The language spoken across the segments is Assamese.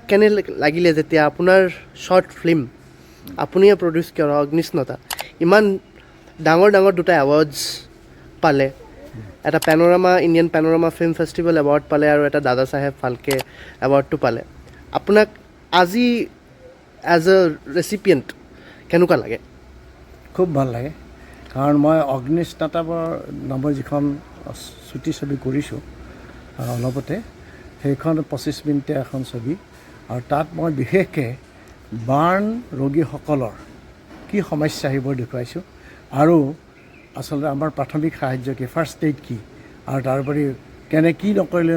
কেনে লাগিলে যেতিয়া আপোনাৰ শ্বৰ্ট ফিল্ম আপুনিয়ে প্ৰডিউচ কৰা অগ্নিস্নতা ইমান ডাঙৰ ডাঙৰ দুটা এৱাৰ্ডছ পালে, এটা Indian panorama film festival award পালে আৰু এটা দাদা চাহেব ফাল্কে এৱাৰ্ডটো পালে, আপোনাক আজি এজ এ ৰেচিপিয়েণ্ট কেনেকুৱা লাগে? খুব ভাল লাগে, কাৰণ মই অগ্নিস্নতা নামৰ যিখন চুটি ছবি কৰিছোঁ অলপতে, সেইখন 25 মিনিটীয়া এখন ছবি, আৰু তাত মই বিশেষকৈ বাৰ্ণ ৰোগীসকলৰ কি সমস্যা সেইবোৰ দেখুৱাইছোঁ, আৰু আচলতে আমাৰ প্ৰাথমিক সাহাৰ্য কি, ফাৰ্ষ্ট এইড কি, আৰু তাৰোপৰি কি নকৰিলে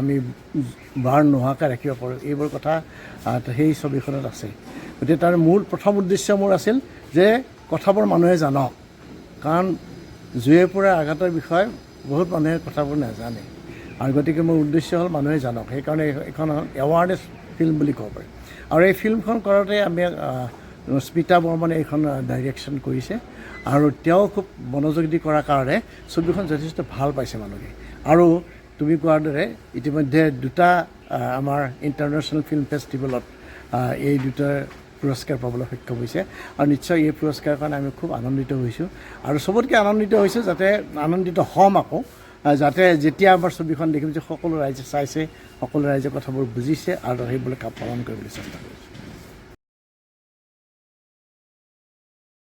আমি বাৰ্ণ নোহোৱাকৈ ৰাখিব পাৰোঁ, এইবোৰ কথা সেই ছবিখনত আছে। গতিকে তাৰ প্ৰথম উদ্দেশ্য মোৰ আছিল যে কথাবোৰ মানুহে জানক, কাৰণ জুয়ে পুৰা আঘাতৰ বিষয়ে বহুত মানুহে কথাবোৰ নাজানে, আৰু গতিকে মোৰ উদ্দেশ্য হ'ল মানুহে জানক, সেইকাৰণে এইখন এৱাৰনেছ ফিল্ম বুলি ক'ব পাৰি। আৰু এই ফিল্মখন কৰোঁতে আমি স্মিতা বৰ্মনে এইখন ডাইৰেকশ্যন কৰিছে, আৰু তেওঁ খুব মনোযোগ দি কৰাৰ কাৰণে ছবিখন যথেষ্ট ভাল পাইছে মানুহে। আৰু তুমি কোৱাৰ দৰে ইতিমধ্যে দুটা আমাৰ ইণ্টাৰনেশ্যনেল ফিল্ম ফেষ্টিভেলত এই দুটা পুৰস্কাৰ পাবলৈ সক্ষম হৈছে, আৰু নিশ্চয় এই পুৰস্কাৰৰ কাৰণে আমি খুব আনন্দিত হৈছোঁ, আৰু চবতকৈ আনন্দিত হৈছোঁ আনন্দিত হ'ম আকৌ যাতে যেতিয়া আমাৰ ছবিখন দেখিম যে সকলো ৰাইজে চাইছে, সকলো ৰাইজে কথাবোৰ বুজিছে আৰু সেইবোৰ পালন কৰিবলৈ চেষ্টা কৰিছে।